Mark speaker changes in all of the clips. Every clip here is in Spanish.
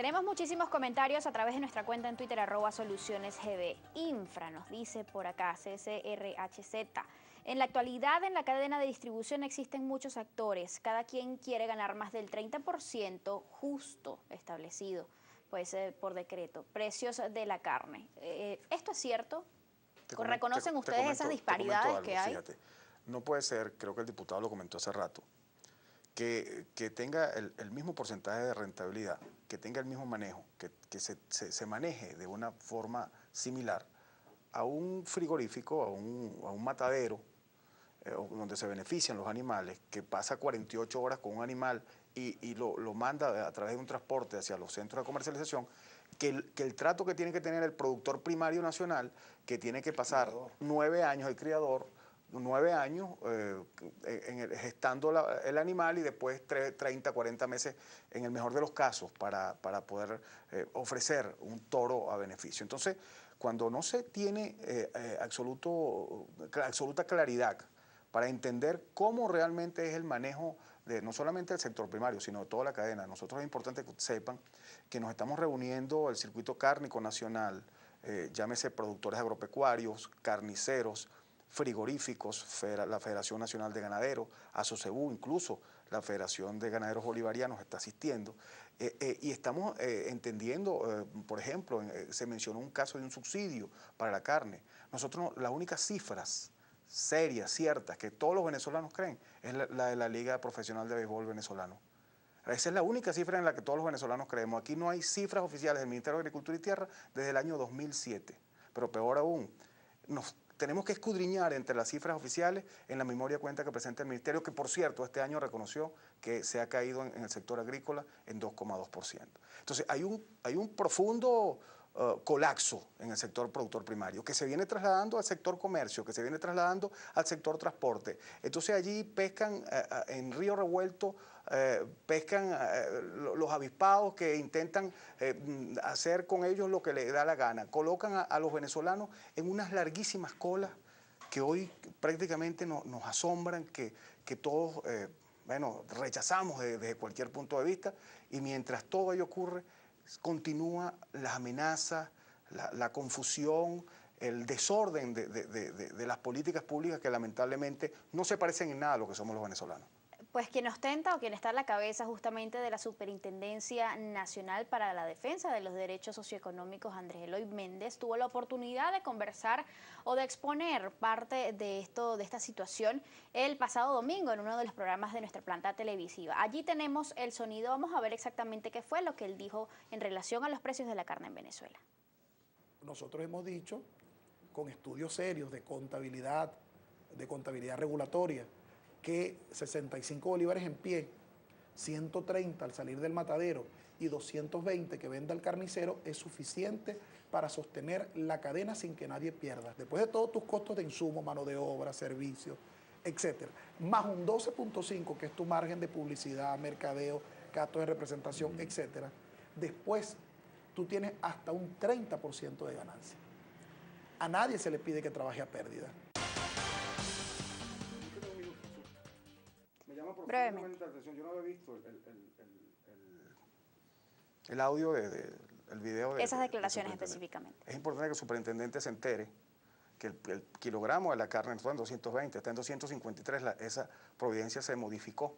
Speaker 1: Tenemos muchísimos comentarios a través de nuestra cuenta en Twitter, @solucionesgb. Infra nos dice por acá, CCRHZ. En la actualidad, en la cadena de distribución existen muchos actores. Cada quien quiere ganar más del 30% justo establecido, pues por decreto. Precios de la carne. ¿Esto es cierto? ¿Reconocen ustedes esas disparidades que hay?
Speaker 2: Fíjate, no puede ser, creo que el diputado lo comentó hace rato, que tenga el mismo porcentaje de rentabilidad, que tenga el mismo manejo, que se maneje de una forma similar a un frigorífico, a un matadero, donde se benefician los animales, que pasa 48 horas con un animal y lo manda a través de un transporte hacia los centros de comercialización, que el trato que tiene que tener el productor primario nacional, que tiene que pasar 9 años, el criador, 9 años gestando el animal y después 30, 40 meses, en el mejor de los casos, para poder ofrecer un toro a beneficio. Entonces, cuando no se tiene absoluta claridad para entender cómo realmente es el manejo no solamente del sector primario, sino de toda la cadena. Nosotros es importante que sepan que nos estamos reuniendo el circuito cárnico nacional, llámese productores agropecuarios, carniceros, frigoríficos, la Federación Nacional de Ganaderos, ASOCEBU, incluso la Federación de Ganaderos Bolivarianos está asistiendo, y estamos entendiendo, por ejemplo, se mencionó un caso de un subsidio para la carne. Nosotros, las únicas cifras serias, ciertas, que todos los venezolanos creen, es la de la Liga Profesional de Béisbol Venezolano. Esa es la única cifra en la que todos los venezolanos creemos. Aquí no hay cifras oficiales del Ministerio de Agricultura y Tierra desde el año 2007. Pero peor aún, tenemos que escudriñar entre las cifras oficiales en la memoria cuenta que presenta el Ministerio, que por cierto este año reconoció que se ha caído en el sector agrícola en 2,2%. Entonces hay un profundo colapso en el sector productor primario, que se viene trasladando al sector comercio, que se viene trasladando al sector transporte. Entonces allí pescan en río revuelto, pescan los avispados que intentan hacer con ellos lo que les da la gana. Colocan a los venezolanos en unas larguísimas colas que hoy prácticamente nos asombran, que todos rechazamos desde cualquier punto de vista, y mientras todo ello ocurre, continúa las amenazas, la confusión, el desorden de las políticas públicas que lamentablemente no se parecen en nada a lo que somos los venezolanos.
Speaker 1: Pues quien ostenta o quien está a la cabeza justamente de la Superintendencia Nacional para la Defensa de los Derechos Socioeconómicos, Andrés Eloy Méndez, tuvo la oportunidad de conversar o de exponer parte de esta situación el pasado domingo en uno de los programas de nuestra planta televisiva. Allí tenemos el sonido, vamos a ver exactamente qué fue lo que él dijo en relación a los precios de la carne en Venezuela.
Speaker 3: Nosotros hemos dicho, con estudios serios de contabilidad regulatoria, que 65 bolívares en pie, 130 al salir del matadero y 220 que venda el carnicero es suficiente para sostener la cadena sin que nadie pierda. Después de todos tus costos de insumo, mano de obra, servicios, etcétera, más un 12.5 que es tu margen de publicidad, mercadeo, gastos de representación, etcétera, después tú tienes hasta un 30% de ganancia. A nadie se le pide que trabaje a pérdida.
Speaker 1: Brevemente.
Speaker 2: Yo no había visto el audio del video.
Speaker 1: Esas declaraciones específicamente.
Speaker 2: Es importante que el superintendente se entere que el kilogramo de la carne está en 220, está en 253, esa providencia se modificó.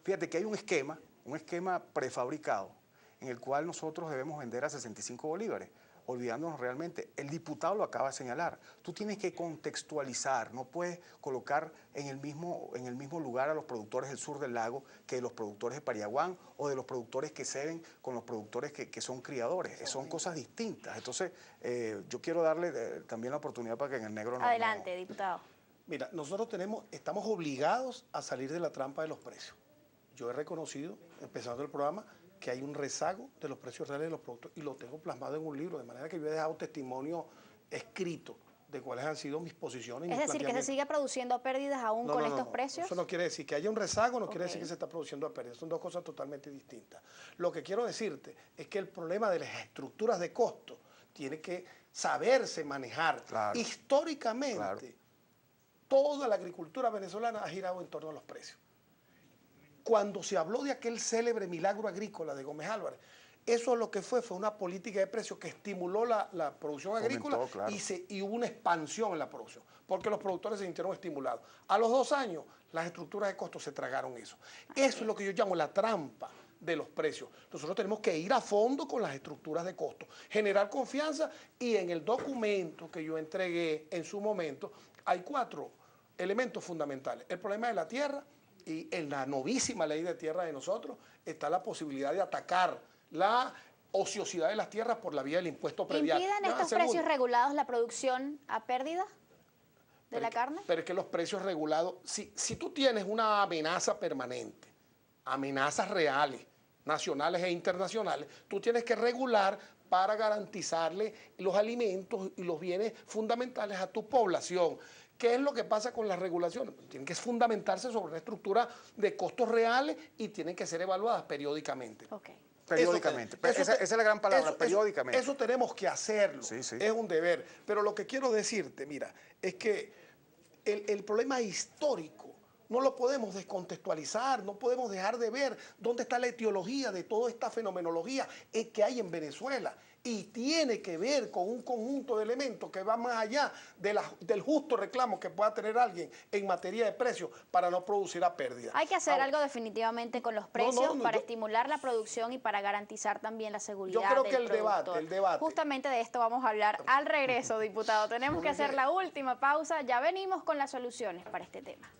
Speaker 2: Fíjate que hay un esquema prefabricado en el cual nosotros debemos vender a 65 bolívares. Olvidándonos realmente, el diputado lo acaba de señalar, tú tienes que contextualizar, no puedes colocar en el mismo lugar a los productores del sur del lago que los productores de Pariaguán o de los productores que ceden con los productores que son criadores, son cosas distintas. Entonces, yo quiero darle también la oportunidad para que en el negro...
Speaker 1: Adelante, diputado.
Speaker 4: Mira, nosotros estamos obligados a salir de la trampa de los precios. Yo he reconocido, empezando el programa, que hay un rezago de los precios reales de los productos y lo tengo plasmado en un libro, de manera que yo he dejado testimonio escrito de cuáles han sido mis posiciones.
Speaker 1: Es decir, que se sigue produciendo pérdidas aún con estos precios.
Speaker 4: Eso no quiere decir que haya un rezago, no quiere decir que se está produciendo a pérdidas, son dos cosas totalmente distintas. Lo que quiero decirte es que el problema de las estructuras de costo tiene que saberse manejar.
Speaker 2: Claro.
Speaker 4: Históricamente, toda la agricultura venezolana ha girado en torno a los precios. Cuando se habló de aquel célebre milagro agrícola de Gómez Álvarez, Eso lo que fue una política de precios que estimuló la producción agrícola
Speaker 2: claro.
Speaker 4: y hubo una expansión en la producción, porque los productores se sintieron estimulados. A los 2 años, las estructuras de costos se tragaron eso. Eso es lo que yo llamo la trampa de los precios. Nosotros tenemos que ir a fondo con las estructuras de costos, generar confianza, y en el documento que yo entregué en su momento hay 4 elementos fundamentales. El problema de la tierra, y en la novísima ley de tierra de nosotros está la posibilidad de atacar la ociosidad de las tierras por la vía del impuesto predial.
Speaker 1: ¿Impiden estos precios regulados la producción a pérdida de la carne?
Speaker 4: Pero es que los precios regulados, si tú tienes una amenaza permanente, amenazas reales, nacionales e internacionales, tú tienes que regular para garantizarle los alimentos y los bienes fundamentales a tu población. ¿Qué es lo que pasa con las regulaciones? Tienen que fundamentarse sobre una estructura de costos reales y tienen que ser evaluadas periódicamente.
Speaker 1: Okay.
Speaker 2: Periódicamente. Esa es la gran palabra, periódicamente.
Speaker 4: Eso tenemos que hacerlo,
Speaker 2: sí.
Speaker 4: Es un deber. Pero lo que quiero decirte, mira, es que el problema histórico no lo podemos descontextualizar, no podemos dejar de ver dónde está la etiología de toda esta fenomenología que hay en Venezuela. Y tiene que ver con un conjunto de elementos que va más allá del justo reclamo que pueda tener alguien en materia de precios para no producir a pérdida.
Speaker 1: Hay que hacer algo definitivamente con los precios para estimular la producción y para garantizar también la seguridad del productor.
Speaker 4: Yo creo que el debate.
Speaker 1: Justamente de esto vamos a hablar al regreso, diputado. Tenemos que hacer la última pausa. Ya venimos con las soluciones para este tema.